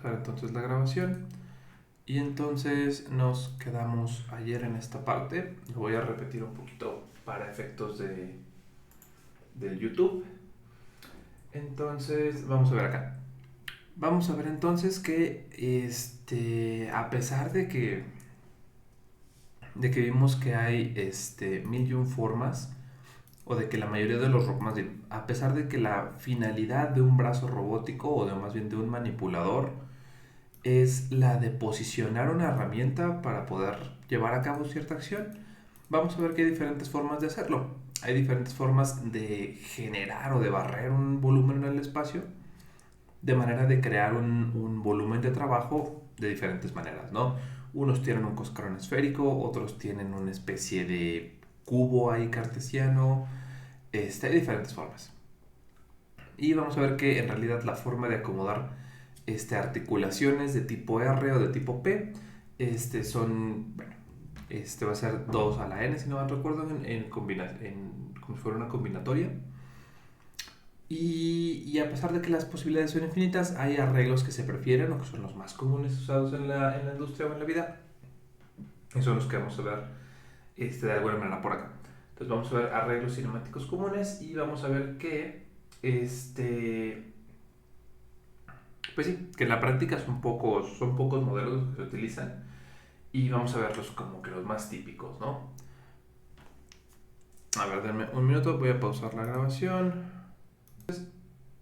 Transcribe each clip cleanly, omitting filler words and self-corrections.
empezar entonces la grabación. Y entonces nos quedamos ayer en esta parte. Lo voy a repetir un poquito para efectos del YouTube. Entonces, vamos a ver acá. Vamos a ver entonces que a pesar de que vimos que hay mil y un formas, o de que la mayoría de los más bien, a pesar de que la finalidad de un brazo robótico, o de más bien de un manipulador, es la de posicionar una herramienta para poder llevar a cabo cierta acción, vamos a ver que hay diferentes formas de hacerlo. Hay diferentes formas de generar o de barrer un volumen en el espacio, de manera de crear un volumen de trabajo de diferentes maneras, ¿no? Unos tienen un cascarón esférico, otros tienen una especie de cubo ahí cartesiano. Hay diferentes formas. Y vamos a ver que en realidad la forma de acomodar articulaciones de tipo R o de tipo P son, bueno, va a ser 2 a la N, si no mal recuerdo, como si fuera una combinatoria. Y a pesar de que las posibilidades son infinitas, hay arreglos que se prefieren o que son los más comunes usados en la industria o en la vida. Y son los que vamos a ver de alguna manera por acá. Entonces vamos a ver arreglos cinemáticos comunes y vamos a ver que pues sí, que en la práctica son pocos modelos los que se utilizan y vamos a verlos como que los más típicos, ¿no? A ver, denme un minuto, voy a pausar la grabación.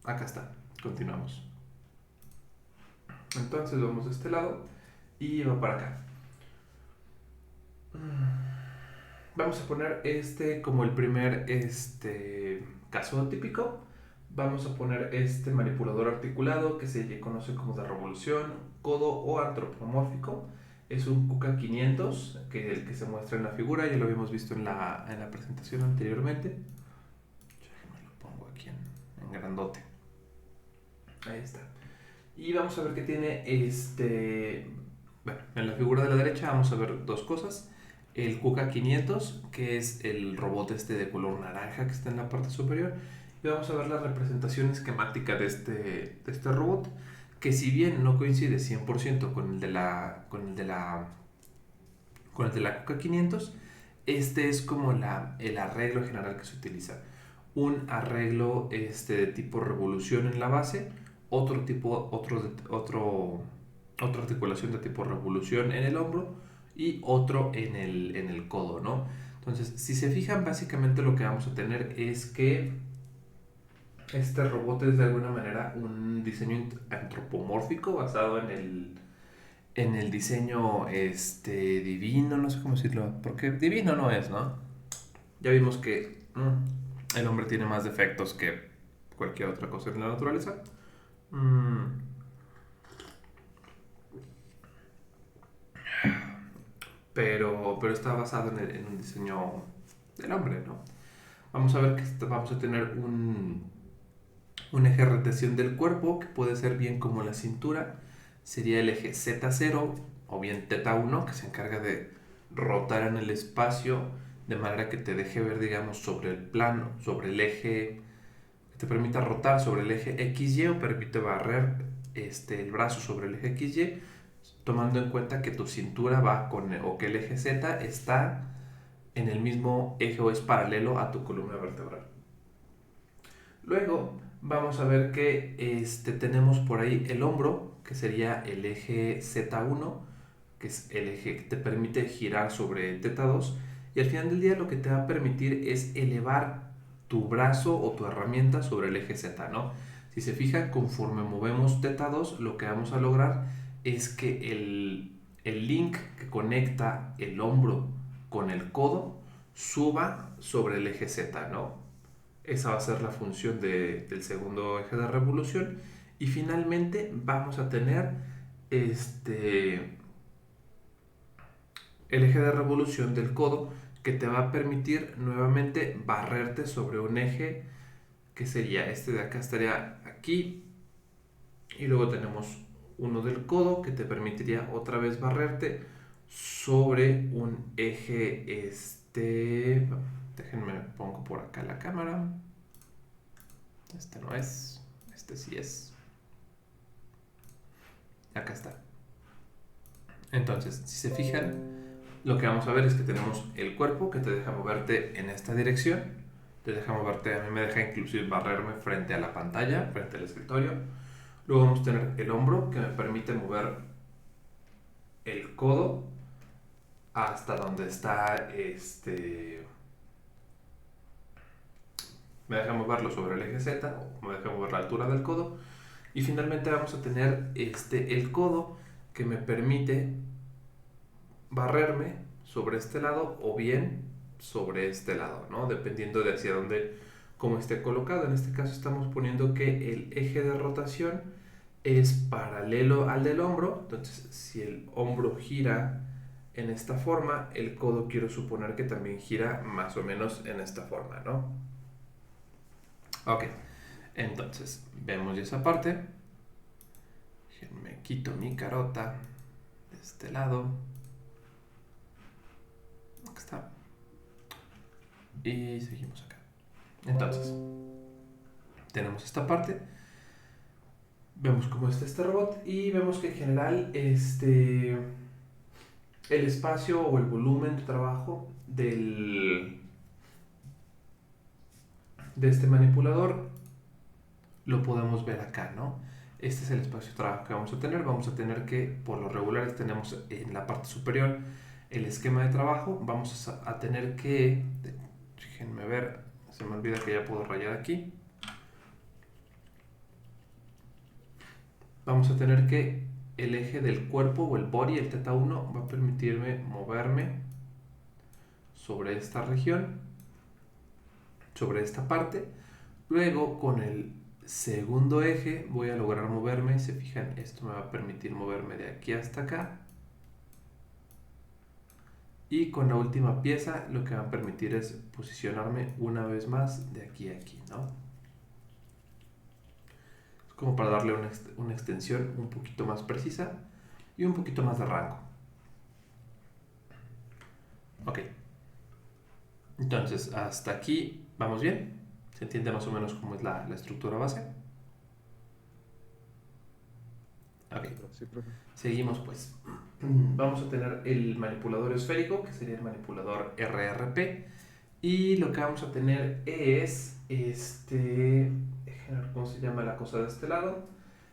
Acá está, continuamos. Entonces vamos de este lado y va para acá. Vamos a poner como el primer caso típico. Vamos a poner este manipulador articulado que se conoce como de revolución, codo o antropomórfico. Es un KUKA 500, que es el que se muestra en la figura, ya lo habíamos visto en la presentación anteriormente. Déjenme lo pongo aquí en grandote. Ahí está. Y vamos a ver que tiene bueno, en la figura de la derecha vamos a ver dos cosas. El KUKA 500, que es el robot de color naranja que está en la parte superior. Y vamos a ver la representación esquemática de este robot, que si bien no coincide 100% con el de la KUKA 500, este es como el arreglo general que se utiliza. Un arreglo de tipo revolución en la base, otra articulación de tipo revolución en el hombro y otro en el codo, ¿no? Entonces, si se fijan, básicamente lo que vamos a tener es que este robot es de alguna manera un diseño antropomórfico basado en el diseño divino, no sé cómo decirlo, porque divino no es, ¿no? Ya vimos que el hombre tiene más defectos que cualquier otra cosa en la naturaleza. Mm, pero está basado en un diseño del hombre, ¿no? Vamos a ver que vamos a tener un eje de rotación del cuerpo que puede ser bien como la cintura, sería el eje Z0 o bien θ1, que se encarga de rotar en el espacio de manera que te deje ver, digamos, sobre el plano, sobre el eje, que te permita rotar sobre el eje XY o permite barrer el brazo sobre el eje XY, tomando en cuenta que tu cintura va o que el eje Z está en el mismo eje o es paralelo a tu columna vertebral. Luego vamos a ver que tenemos por ahí el hombro, que sería el eje Z1, que es el eje que te permite girar sobre θ2, y al final del día lo que te va a permitir es elevar tu brazo o tu herramienta sobre el eje Z, ¿no? Si se fijan, conforme movemos θ2, lo que vamos a lograr es que el link que conecta el hombro con el codo suba sobre el eje Z, ¿no? Esa va a ser la función del segundo eje de revolución. Y finalmente vamos a tener el eje de revolución del codo, que te va a permitir nuevamente barrerte sobre un eje que sería este de acá, estaría aquí. Y luego tenemos uno del codo que te permitiría otra vez barrerte sobre un eje déjenme pongo por acá la cámara. Este no es, este sí es. Acá está. Entonces, si se fijan, lo que vamos a ver es que tenemos el cuerpo que te deja moverte en esta dirección. Te deja moverte, a mí me deja inclusive barrerme frente a la pantalla, frente al escritorio. Luego vamos a tener el hombro que me permite mover el codo hasta donde está me deja moverlo sobre el eje Z o me deja mover la altura del codo. Y finalmente vamos a tener el codo que me permite barrerme sobre este lado o bien sobre este lado, ¿no? Dependiendo de hacia dónde, cómo esté colocado. En este caso estamos poniendo que el eje de rotación es paralelo al del hombro. Entonces, si el hombro gira en esta forma, el codo quiero suponer que también gira más o menos en esta forma, ¿no? Ok, entonces vemos ya esa parte. Me quito mi carota de este lado. Acá está. Y seguimos acá. Entonces, tenemos esta parte. Vemos cómo está este robot y vemos que en general el espacio o el volumen de trabajo de este manipulador lo podemos ver acá, ¿no? Este es el espacio de trabajo que vamos a tener. Vamos a tener que, por lo regular, tenemos en la parte superior el esquema de trabajo. Vamos a tener que, déjenme ver, se me olvida que ya puedo rayar aquí. Vamos a tener que el eje del cuerpo o el body, el θ1, va a permitirme moverme sobre esta región, sobre esta parte. Luego, con el segundo eje voy a lograr moverme. Si se fijan, esto me va a permitir moverme de aquí hasta acá. Y con la última pieza lo que va a permitir es posicionarme una vez más de aquí a aquí, ¿no? Es como para darle una extensión un poquito más precisa y un poquito más de rango. Ok. Entonces, hasta aquí vamos bien. ¿Se entiende más o menos cómo es la estructura base? Ok. Sí, profe. Seguimos pues. Vamos a tener el manipulador esférico, que sería el manipulador RRP. Y lo que vamos a tener es déjenme ver cómo se llama la cosa de este lado.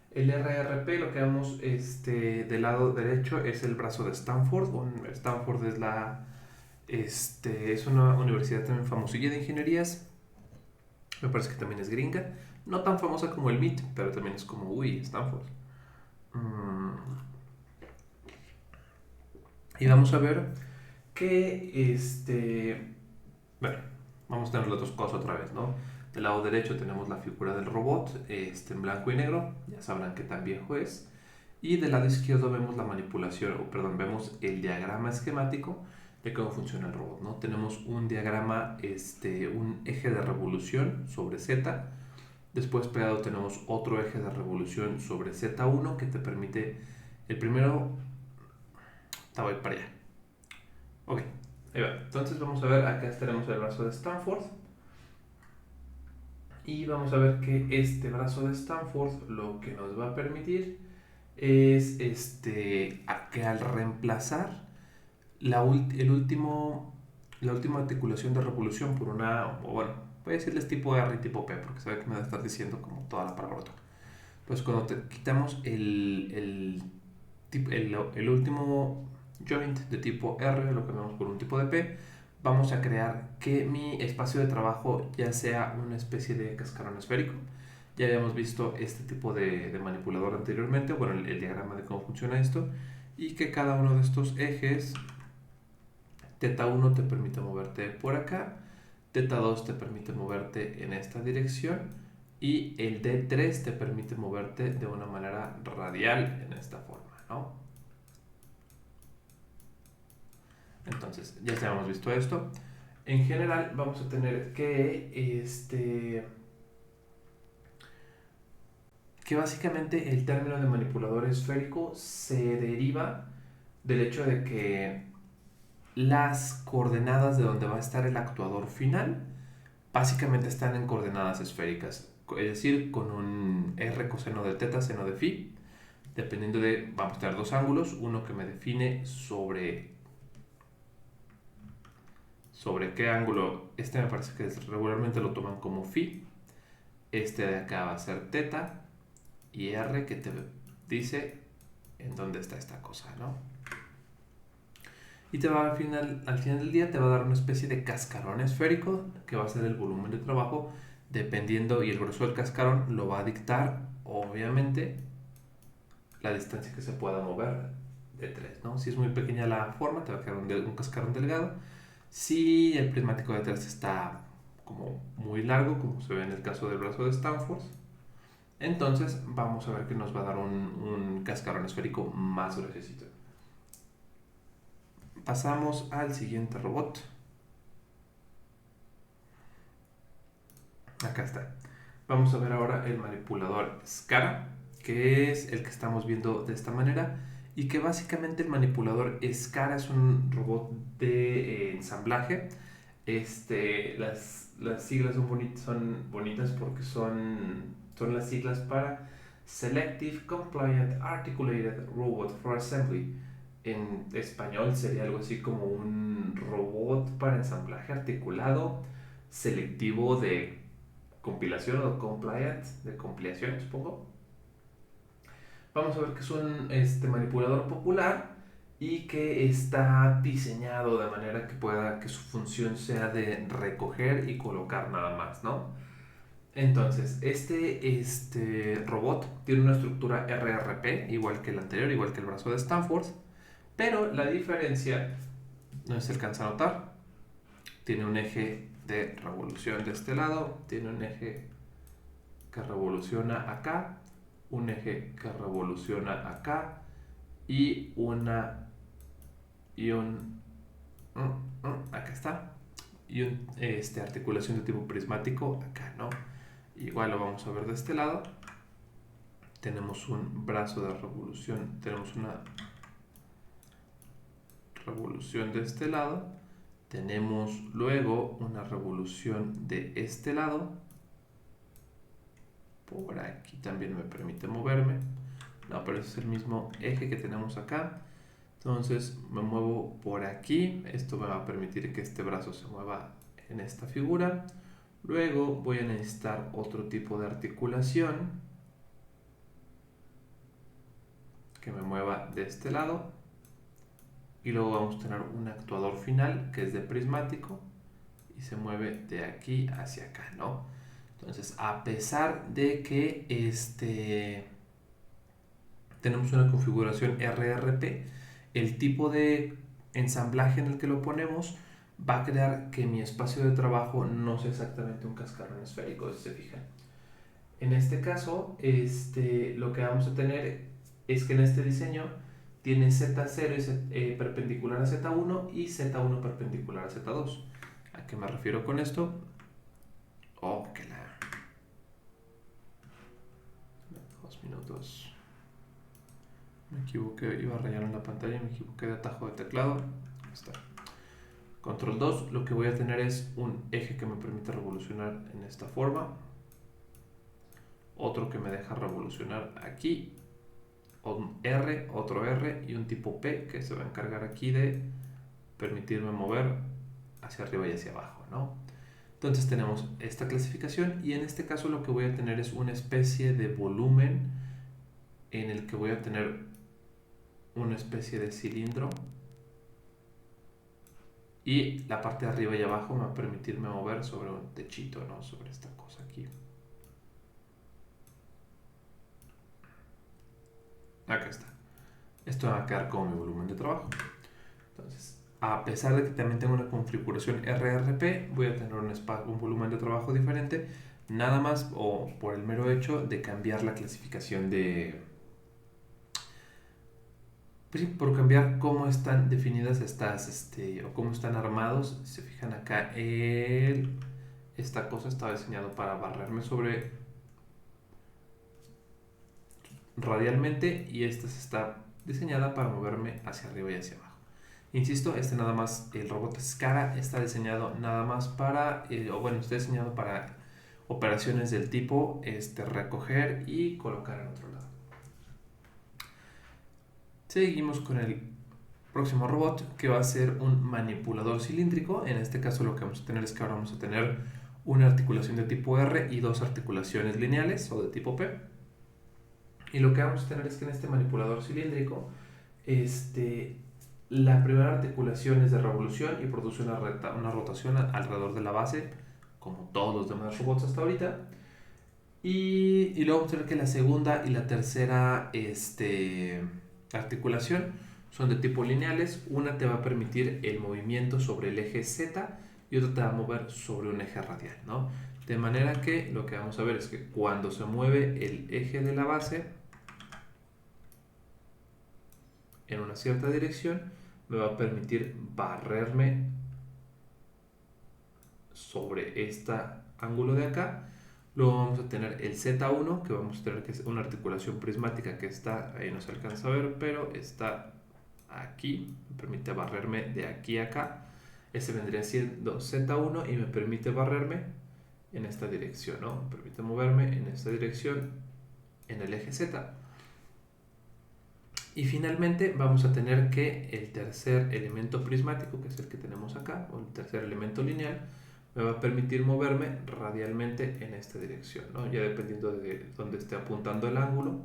El RRP, lo que vemos del lado derecho es el brazo de Stanford. Stanford es una universidad también famosilla de ingenierías. Me parece que también es gringa. No tan famosa como el MIT, pero también es como, uy, Stanford. Y vamos a ver que bueno, vamos a tener las dos cosas otra vez, ¿no? Del lado derecho tenemos la figura del robot en blanco y negro, ya sabrán qué tan viejo es. Y del lado izquierdo vemos la manipulación, o perdón, vemos el diagrama esquemático de cómo funciona el robot, ¿no? Tenemos un diagrama, un eje de revolución sobre Z. Después pegado tenemos otro eje de revolución sobre Z1 que te permite, el primero, voy para allá. Ok, ahí va. Entonces vamos a ver, acá tenemos el brazo de Stanford. Y vamos a ver que este brazo de Stanford lo que nos va a permitir es que al reemplazar la última articulación de revolución por una, o bueno, voy a decirles tipo R y tipo P, porque sabe que me va a estar diciendo como toda la palabra. Pues cuando quitamos el último joint de tipo R, lo cambiamos por un tipo de P, vamos a crear que mi espacio de trabajo ya sea una especie de cascarón esférico. Ya habíamos visto este tipo de manipulador anteriormente, bueno, el diagrama de cómo funciona esto, y que cada uno de estos ejes, θ1 te permite moverte por acá, θ2 te permite moverte en esta dirección, y el D3 te permite moverte de una manera radial en esta forma, ¿no? Entonces, ya hemos visto esto. En general, vamos a tener que básicamente el término de manipulador esférico se deriva del hecho de que las coordenadas de donde va a estar el actuador final básicamente están en coordenadas esféricas, es decir, con un R coseno de teta, seno de phi. dependiendo de, vamos a tener dos ángulos, uno que me define sobre qué ángulo, este me parece que regularmente lo toman como phi, este de acá va a ser teta, y r que te dice en dónde está esta cosa, ¿no? Y te va al final del día te va a dar una especie de cascarón esférico que va a ser el volumen de trabajo dependiendo, y el grueso del cascarón lo va a dictar obviamente la distancia que se pueda mover de 3, ¿no? Si es muy pequeña la forma te va a quedar un cascarón delgado. Si el prismático de 3 está como muy largo, como se ve en el caso del brazo de Stanford, entonces vamos a ver que nos va a dar un cascarón esférico más gruesecito. Pasamos al siguiente robot. Acá está. Vamos a ver ahora el manipulador SCARA, que es el que estamos viendo de esta manera, y que básicamente el manipulador SCARA es un robot de ensamblaje. Las siglas son bonitas porque son las siglas para Selective Compliant Articulated Robot for Assembly. En español sería algo así como un robot para ensamblaje articulado selectivo de compilación o compliant, de compilación supongo. Vamos a ver que es un manipulador popular y que está diseñado de manera que su función sea de recoger y colocar nada más, ¿no? Entonces, este robot tiene una estructura RRP, igual que el anterior, igual que el brazo de Stanford, pero la diferencia, no se alcanza a notar, tiene un eje de revolución de este lado, tiene un eje que revoluciona acá, un eje que revoluciona acá y acá está, y articulación de tipo prismático acá, ¿no? Igual lo vamos a ver de este lado. Tenemos un brazo de revolución, tenemos una revolución de este lado, tenemos luego una revolución de este lado, por aquí también me permite moverme, no, pero ese es el mismo eje que tenemos acá. Entonces me muevo por aquí, esto me va a permitir que este brazo se mueva en esta figura. Luego voy a necesitar otro tipo de articulación que me mueva de este lado, y luego vamos a tener un actuador final que es de prismático y se mueve de aquí hacia acá, ¿no? Entonces, a pesar de que tenemos una configuración RRP, el tipo de ensamblaje en el que lo ponemos va a crear que mi espacio de trabajo no sea exactamente un cascarón esférico, si se fijan. En este caso, lo que vamos a tener es que en este diseño tiene Z0 perpendicular a Z1 y Z1 perpendicular a Z2. ¿A qué me refiero con esto? Oh, que la... 2 minutos. Me equivoqué, iba a rayar en la pantalla y me equivoqué de atajo de teclado. Ahí está. Control 2, lo que voy a tener es un eje que me permite revolucionar en esta forma. Otro que me deja revolucionar aquí. Un R, otro R y un tipo P que se va a encargar aquí de permitirme mover hacia arriba y hacia abajo, ¿no? Entonces tenemos esta clasificación y en este caso lo que voy a tener es una especie de volumen en el que voy a tener una especie de cilindro y la parte de arriba y abajo me va a permitirme mover sobre un techito, ¿no? Sobre esta cosa aquí. Acá está. Esto va a quedar como mi volumen de trabajo. Entonces, a pesar de que también tengo una configuración RRP, voy a tener un volumen de trabajo diferente, nada más o por el mero hecho de cambiar la clasificación de... Pues sí, por cambiar cómo están definidas estas, o cómo están armados. Si se fijan acá, esta cosa estaba diseñado para barrerme sobre radialmente y esta está diseñada para moverme hacia arriba y hacia abajo. Insisto, nada más, el robot SCARA está diseñado nada más para, está diseñado para operaciones del tipo recoger y colocar en otro lado. Seguimos con el próximo robot, que va a ser un manipulador cilíndrico. En este caso lo que vamos a tener es que ahora vamos a tener una articulación de tipo R y dos articulaciones lineales o de tipo P. Y lo que vamos a tener es que en este manipulador cilíndrico, la primera articulación es de revolución y produce una rotación alrededor de la base, como todos los demás robots hasta ahorita. Y luego vamos a ver que la segunda y la tercera articulación son de tipo lineales. Una te va a permitir el movimiento sobre el eje Z y otra te va a mover sobre un eje radial, ¿no? De manera que lo que vamos a ver es que cuando se mueve el eje de la base en una cierta dirección, me va a permitir barrerme sobre este ángulo de acá. Luego vamos a tener el Z1, que vamos a tener que es una articulación prismática que está, ahí no se alcanza a ver, pero está aquí, me permite barrerme de aquí a acá. Ese vendría siendo Z1 y me permite barrerme en esta dirección, ¿no? Me permite moverme en esta dirección en el eje Z. Y finalmente vamos a tener que el tercer elemento prismático, que es el que tenemos acá, o el tercer elemento lineal, me va a permitir moverme radialmente en esta dirección, ¿no? Ya dependiendo de dónde esté apuntando el ángulo,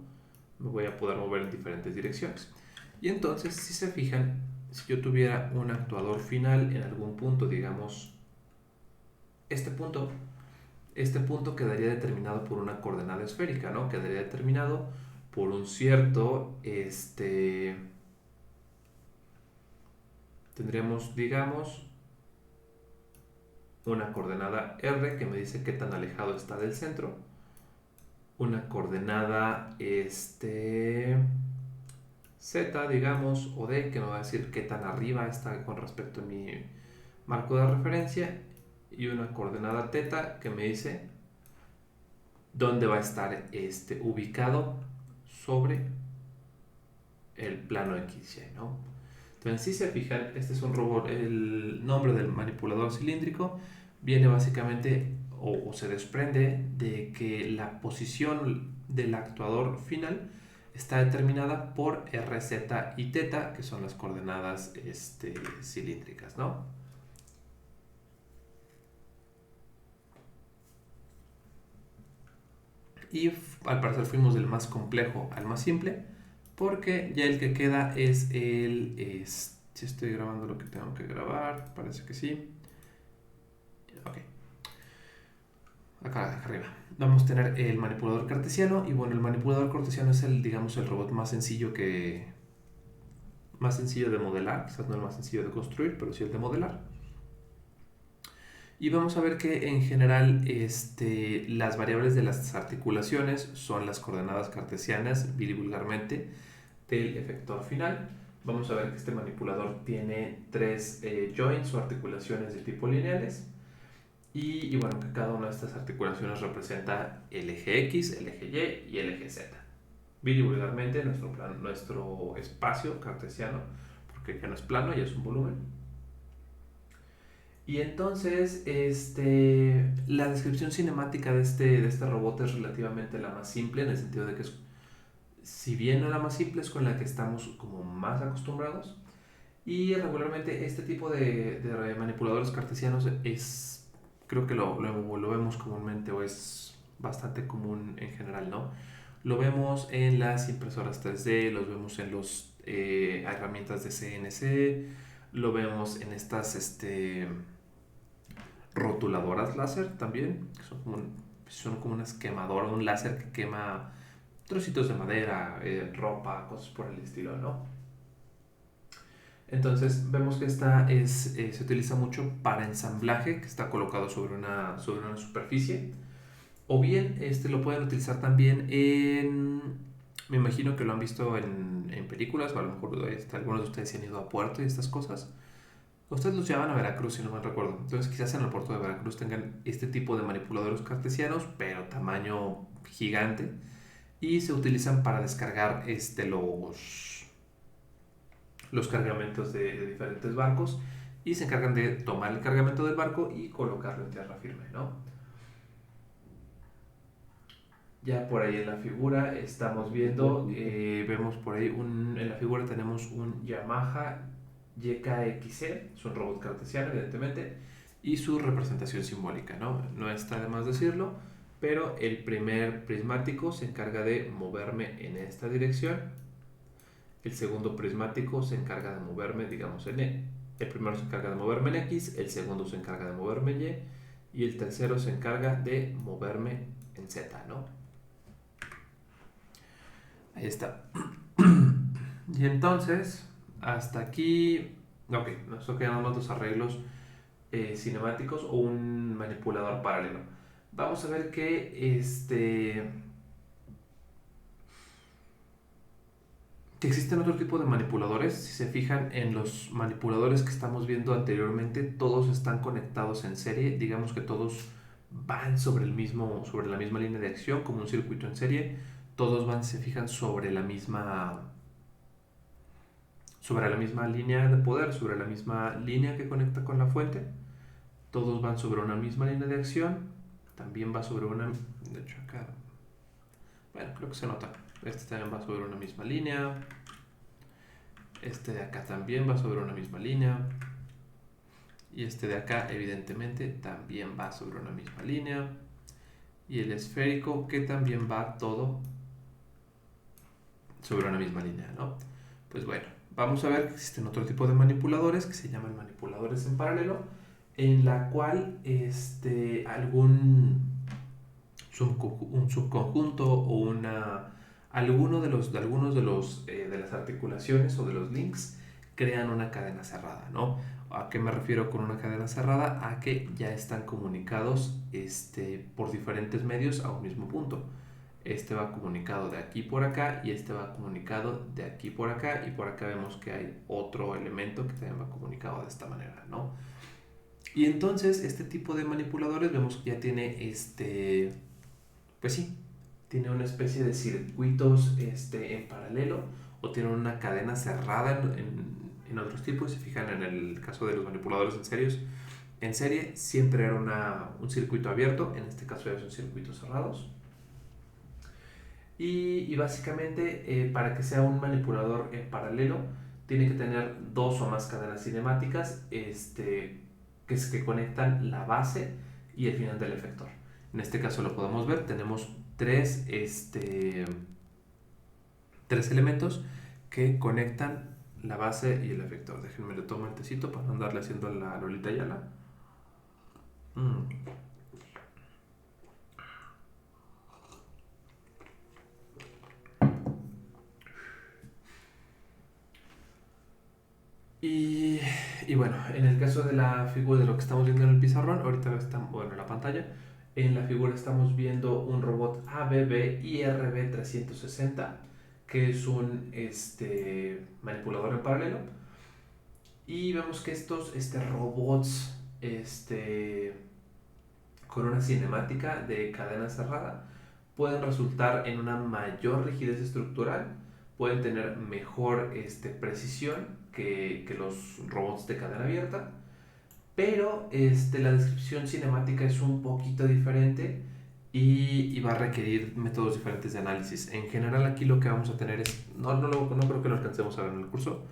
me voy a poder mover en diferentes direcciones. Y entonces, si se fijan, si yo tuviera un actuador final en algún punto, digamos, este punto quedaría determinado por una coordenada esférica, ¿no? Quedaría determinado por un cierto, tendríamos, digamos, una coordenada R que me dice qué tan alejado está del centro, una coordenada Z, digamos, o D, que me va a decir qué tan arriba está con respecto a mi marco de referencia, y una coordenada θ que me dice dónde va a estar ubicado sobre el plano XY, ¿no? Entonces, si se fijan, este es un robot, el nombre del manipulador cilíndrico viene básicamente o se desprende de que la posición del actuador final está determinada por R, Z y θ, que son las coordenadas cilíndricas, ¿no? Y al parecer fuimos del más complejo al más simple, porque ya el que queda es si estoy grabando lo que tengo que grabar, parece que sí. Ok. Acá arriba. Vamos a tener el manipulador cartesiano. Y bueno, el manipulador cartesiano es digamos, el robot más sencillo de modelar. Quizás no el más sencillo de construir, pero sí el de modelar. Y vamos a ver que en general las variables de las articulaciones son las coordenadas cartesianas, vulgarmente, del efector final. Vamos a ver que este manipulador tiene tres joints o articulaciones de tipo lineales. Y bueno, que cada una de estas articulaciones representa el eje X, el eje Y y el eje Z. Vulgarmente nuestro espacio cartesiano, porque ya no es plano, ya es un volumen. Y entonces, la descripción cinemática de este robot es relativamente la más simple, en el sentido de que si bien no la más simple, es con la que estamos como más acostumbrados. Y regularmente este tipo de manipuladores cartesianos creo que lo vemos comúnmente, o es bastante común en general, ¿no? Lo vemos en las impresoras 3D, los vemos en las herramientas de CNC, lo vemos en estas rotuladoras láser también, que son como unas quemadoras, un láser que quema trocitos de madera, ropa, cosas por el estilo, ¿no? Entonces vemos que se utiliza mucho para ensamblaje, que está colocado sobre una superficie. O bien lo pueden utilizar también me imagino que lo han visto en películas, o a lo mejor algunos de ustedes se han ido a Puerto y estas cosas. Ustedes los llevan a Veracruz, si no me recuerdo. Entonces quizás en el puerto de Veracruz tengan este tipo de manipuladores cartesianos, pero tamaño gigante. Y se utilizan para descargar los cargamentos de diferentes barcos. Y se encargan de tomar el cargamento del barco y colocarlo en tierra firme, ¿no? Ya por ahí en la figura estamos viendo, vemos por ahí, en la figura tenemos un Yamaha YKXC, es un robot cartesiano evidentemente, y su representación simbólica, ¿no? No está de más decirlo, pero el primer prismático se encarga de moverme en esta dirección, el segundo prismático se encarga de moverme, digamos, en E. El primero se encarga de moverme en X, el segundo se encarga de moverme en Y el tercero se encarga de moverme en Z, ¿no? Ahí está. Y entonces, hasta aquí, ok, nos quedan más dos arreglos cinemáticos o un manipulador paralelo. Vamos a ver que existen otro tipo de manipuladores. Si se fijan en los manipuladores que estamos viendo anteriormente, todos están conectados en serie. Digamos que todos van sobre la misma línea de acción, como un circuito en serie. Todos van, se fijan sobre la misma línea de poder, sobre la misma línea que conecta con la fuente. Todos van sobre una misma línea de acción. También va sobre una... De hecho acá... Bueno, creo que se nota. Este también va sobre una misma línea. Este de acá también va sobre una misma línea. Y este de acá, evidentemente, también va sobre una misma línea. Y el esférico, que también va todo sobre una misma línea, ¿no? Pues bueno, vamos a ver que existen otro tipo de manipuladores que se llaman manipuladores en paralelo, en la cual un subconjunto o algunos de las articulaciones o de los links crean una cadena cerrada, ¿no? ¿A qué me refiero con una cadena cerrada? A que ya están comunicados por diferentes medios a un mismo punto. Este va comunicado de aquí por acá y este va comunicado de aquí por acá, y por acá vemos que hay otro elemento que también va comunicado de esta manera, ¿no? Y entonces este tipo de manipuladores vemos que ya tiene pues sí, tiene una especie de circuitos en paralelo, o tiene una cadena cerrada en otros tipos. Si se fijan en el caso de los manipuladores en serie siempre era un circuito abierto, en este caso ya son circuitos cerrados. Y básicamente, para que sea un manipulador en paralelo, tiene que tener dos o más cadenas cinemáticas que conectan la base y el final del efector. En este caso lo podemos ver, tenemos tres elementos que conectan la base y el efector. Déjenme le tomo el tecito para no andarle haciendo la Lolita Yala. Y, y bueno, en el caso de la figura de lo que estamos viendo en el pizarrón, ahorita estamos, bueno, en la pantalla, en la figura estamos viendo un robot ABB IRB 360, que es un manipulador en paralelo. Y vemos que estos robots con una cinemática de cadena cerrada pueden resultar en una mayor rigidez estructural, pueden tener mejor precisión que los robots de cadena abierta, pero la descripción cinemática es un poquito diferente y va a requerir métodos diferentes de análisis. En general aquí lo que vamos a tener es, no creo que lo alcancemos a ver en el curso,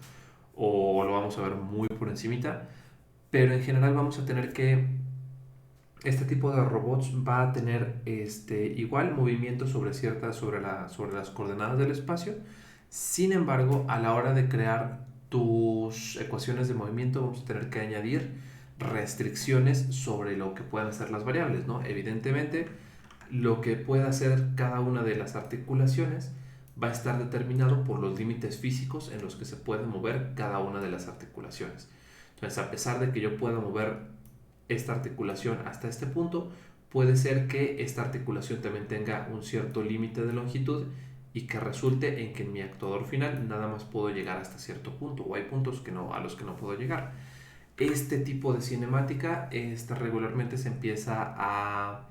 o lo vamos a ver muy por encimita, pero en general vamos a tener que este tipo de robots va a tener igual movimiento sobre las coordenadas del espacio. Sin embargo, a la hora de crear tus ecuaciones de movimiento, vamos a tener que añadir restricciones sobre lo que puedan ser las variables, ¿no? Evidentemente, lo que pueda hacer cada una de las articulaciones va a estar determinado por los límites físicos en los que se puede mover cada una de las articulaciones. Entonces, a pesar de que yo pueda mover esta articulación hasta este punto, puede ser que esta articulación también tenga un cierto límite de longitud y que resulte en que en mi actuador final nada más puedo llegar hasta cierto punto, o hay puntos a los que no puedo llegar. Este tipo de cinemática regularmente se empieza a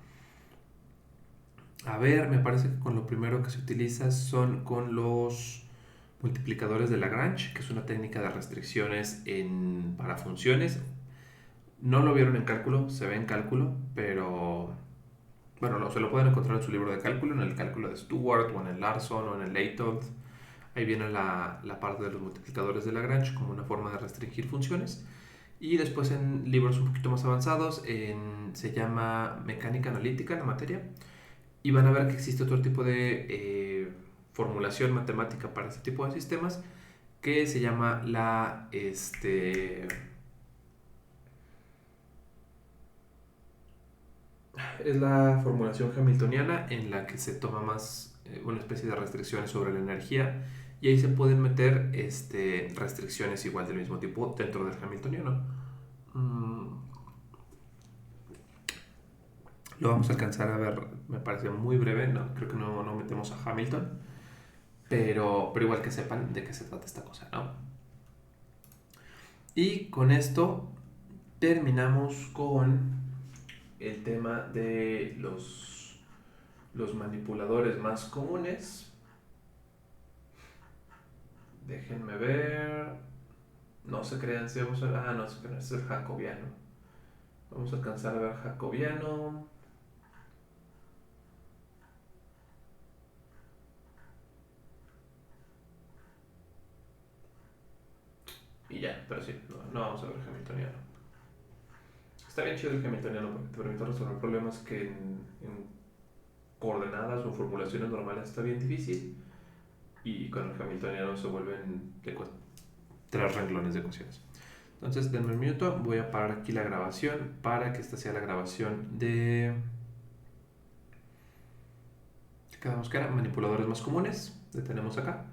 ver, me parece que con lo primero que se utiliza son con los multiplicadores de Lagrange, que es una técnica de restricciones para funciones. No lo vieron en cálculo, se ve en cálculo, pero Bueno, no, se lo pueden encontrar en su libro de cálculo, en el cálculo de Stewart o en el Larson o en el Leitov. Ahí viene la parte de los multiplicadores de Lagrange como una forma de restringir funciones. Y después en libros un poquito más avanzados se llama mecánica analítica la materia. Y van a ver que existe otro tipo de formulación matemática para este tipo de sistemas que se llama es la formulación hamiltoniana en la que se toma más una especie de restricciones sobre la energía y ahí se pueden meter restricciones igual del mismo tipo dentro del hamiltoniano. Mm, lo vamos a alcanzar a ver, me parece muy breve, no, creo que no metemos a Hamilton, pero igual que sepan de qué se trata esta cosa, ¿no? Y con esto terminamos con el tema de los manipuladores más comunes. Déjenme ver. No se crean, si vamos a... Ah, no se crean, este es el jacobiano. Vamos a alcanzar a ver jacobiano. Y ya, pero sí, no vamos a ver hamiltoniano. Está bien chido el hamiltoniano porque te permite resolver problemas que en coordenadas o formulaciones normales está bien difícil. Y con el hamiltoniano se vuelven tres renglones de ecuaciones. Entonces, denme un minuto, voy a parar aquí la grabación para que esta sea la grabación de... Quedamos que eran manipuladores más comunes. Detenemos acá.